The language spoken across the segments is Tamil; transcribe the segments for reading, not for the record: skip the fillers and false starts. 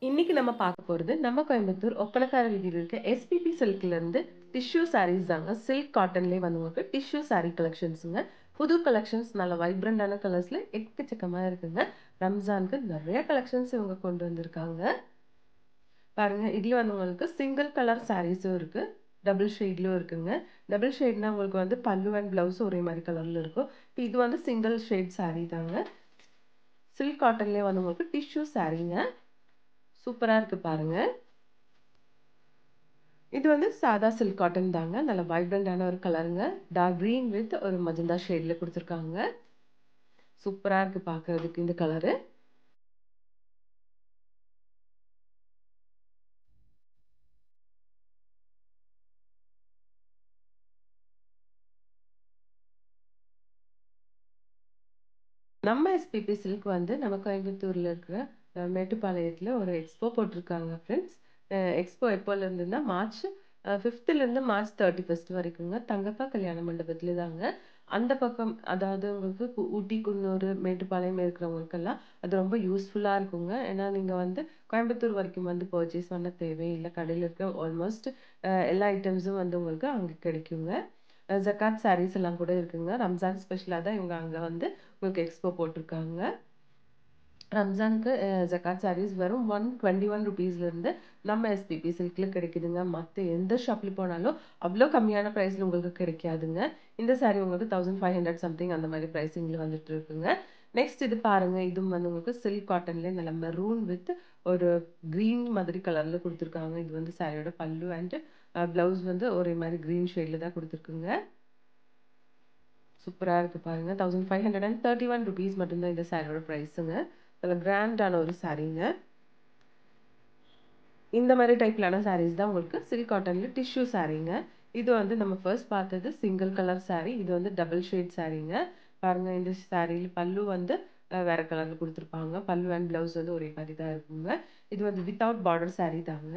இன்னைக்கு நம்ம பார்க்க போறது நம்ம கோயம்புத்தூர் ஒப்பனக்கார வீதியில் இருக்க எஸ்பிபி சில்க்ல இருந்து டிஷ்யூ சாரீஸ் தாங்க. சில்க் காட்டன்லேயே வந்து உங்களுக்கு டிஷ்யூ சாரீ கலெக்ஷன்ஸுங்க. புது கலெக்ஷன்ஸ் நல்ல வைப்ரண்டான கலர்ஸ்ல எக்கச்சக்கமா இருக்குங்க. ரம்ஜானுக்கு நிறைய கலெக்ஷன்ஸ் இவங்க கொண்டு வந்திருக்காங்க. பாருங்க, இதுல வந்து உங்களுக்கு சிங்கிள் கலர் சாரீஸும் இருக்கு, டபுள் ஷேட்லயும் இருக்குங்க. டபுள் ஷேட்னா உங்களுக்கு வந்து பல்லு அண்ட் பிளவுஸ் ஒரே மாதிரி கலர்ல இருக்கும். இப்போ இது வந்து சிங்கிள் ஷேட் சாரீ தாங்க. சில்க் காட்டன்லேயே வந்து உங்களுக்கு டிஷ்யூ சாரீங்க. சூப்பரா இருக்கு பாருங்க. இது வந்து சாதா சில்க் காட்டன் தாங்க. நல்ல வைப்ரண்டான ஒரு கலருங்க. டார்க் கிரீன் வித் ஒரு மஜந்தா ஷேட்ல கொடுத்துருக்காங்க. சூப்பரா இருக்கு பார்க்கிறதுக்கு இந்த கலரு. நம்ம எஸ்பிபி சில்க் வந்து நம்ம கோயம்புத்தூர்ல இருக்கிற மேட்டுப்பாளையத்துல ஒரு எக்ஸ்போ போட்டிருக்காங்க ஃப்ரெண்ட்ஸ். எக்ஸ்போ எப்போல இருந்துன்னா மார்ச் 5th இருந்து மார்ச் 31st வரைக்குங்க. தங்கப்பா கல்யாண மண்டபத்துல தாங்க. அந்த பக்கம் அதாவது உங்களுக்கு ஊட்டி, குன்னூர், மேட்டுப்பாளையம் இருக்கிறவங்களுக்கெல்லாம் அது ரொம்ப யூஸ்ஃபுல்லா இருக்குங்க. ஏன்னா நீங்க வந்து கோயம்புத்தூர் வரைக்கும் வந்து பர்ச்சேஸ் பண்ண தேவையில்லை. கடையில் இருக்க ஆல்மோஸ்ட் எல்லா ஐட்டம்ஸும் வந்து உங்களுக்கு அங்கே கிடைக்குங்க. ஜக்காத் சாரீஸ் எல்லாம் கூட இருக்குங்க. ரம்ஜான் ஸ்பெஷலாக தான் இவங்க அங்கே வந்து உங்களுக்கு எக்ஸ்போ போட்டிருக்காங்க. ரம்ஜானுக்கு ஜக்காத் சாரீஸ் வெறும் 121 ருபீஸ்லேருந்து நம்ம எஸ்பிபி சில்கில் கிடைக்குதுங்க. மற்ற எந்த ஷாப்பில் போனாலும் அவ்வளோ கம்மியான ப்ரைஸில் உங்களுக்கு கிடைக்காதுங்க. இந்த சாரீ உங்களுக்கு 1500 சம்திங் அந்த மாதிரி ப்ரைஸிங்கில் வந்துட்டு இருக்குங்க. நெக்ஸ்ட் இது பாருங்க, இதுவும் வந்து உங்களுக்கு சில்க் காட்டன்லேயே நல்ல மெரூன் வித் ஒரு க்ரீன் மாதிரி கலரில் கொடுத்துருக்காங்க. இது வந்து சாரியோட பல்லு அண்ட் ப்ளவுஸ் வந்து ஒரே மாதிரி க்ரீன் ஷேடில் தான் கொடுத்துருக்குங்க. சூப்பரா இருக்கு பாருங்க. 1531 ருபீஸ் மட்டும்தான் இந்த சாரியோட ப்ரைஸுங்க. நல்ல கிராண்டான ஒரு சாரீங்க. இந்த மாதிரி டைப்லான சாரீஸ் தான் உங்களுக்கு சில்க் காட்டன்ல டிஷ்யூ சாரீங்க. இது வந்து நம்ம ஃபர்ஸ்ட் பார்த்தது சிங்கிள் கலர் சாரீ. இது வந்து டபுள் ஷேட் சாரீங்க. பாருங்க, இந்த சாரியில் பல்லு வந்து வேற கலர்ல கொடுத்துருப்பாங்க. பல்லு அண்ட் பிளவுஸ் வந்து ஒரே மாதிரி தான் இருக்குங்க. இது வந்து வித்தவுட் பார்டர் சாரீ தாங்க.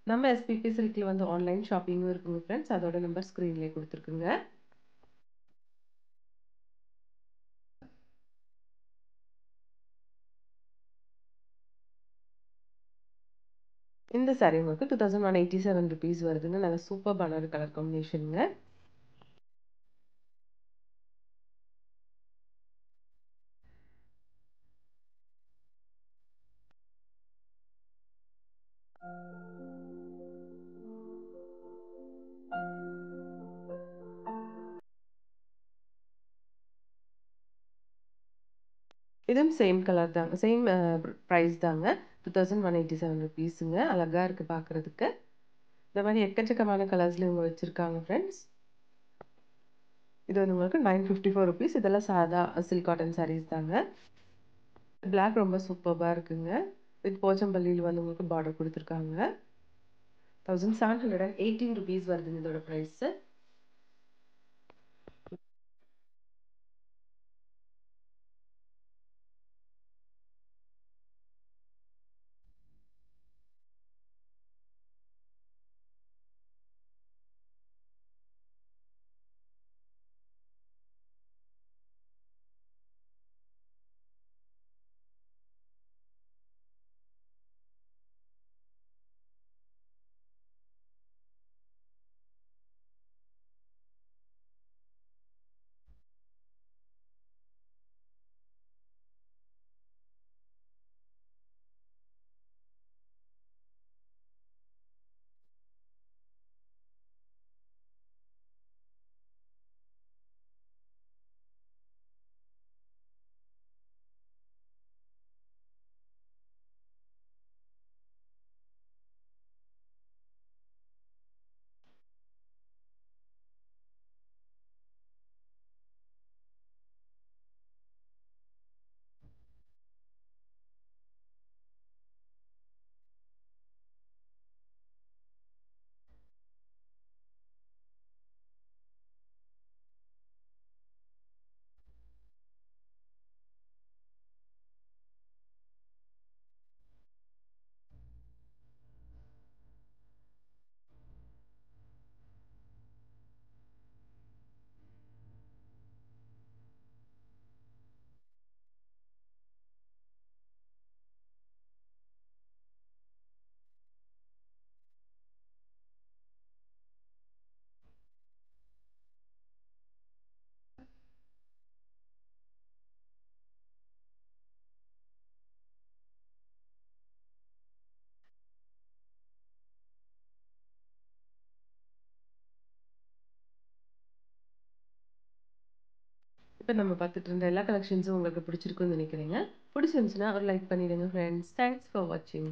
நம்ம எஸ்பிபி சில்க்ல வந்து ஆன்லைன் ஷாப்பிங்கும் இருக்குங்க ஃப்ரெண்ட்ஸ். அதோட நம்பர் ஸ்க்ரீன்லேயே கொடுத்துருக்குங்க. இந்த சாரீ உங்களுக்கு 2187 ருபீஸ் வருதுங்க. நல்ல சூப்பர்பான ஒரு கலர் காம்பினேஷனுங்க. இதுவும் சேம் கலர் தாங்க, சேம் ப்ரைஸ் தாங்க. 2187 ருபீஸுங்க. அழகா இருக்கு பார்க்குறதுக்கு. இந்த மாதிரி எக்கச்சக்கமான கலர்ஸ்ல இவங்க வச்சுருக்காங்க ஃப்ரெண்ட்ஸ். இது வந்து உங்களுக்கு 954 ருபீஸ். இதெல்லாம் சாதா சில்க் காட்டன் சாரீஸ் தாங்க. பிளாக் ரொம்ப சூப்பராக இருக்குங்க. வித் போச்சம்பள்ளியில் வந்து உங்களுக்கு பார்டர் கொடுத்துருக்காங்க. 1718 ருபீஸ் வருதுங்க இதோட ப்ரைஸு. இப்ப நம்ம பார்த்துட்டு இருந்த எல்லா கலெக்ஷன்ஸும் உங்களுக்கு பிடிச்சிருக்கும்னு நினைக்கிறேங்க. பிடிச்சிருந்துச்சுன்னா ஒரு லைக் பண்ணிடுங்க ஃப்ரெண்ட்ஸ். தேங்க்ஸ் ஃபார் வாட்சிங்.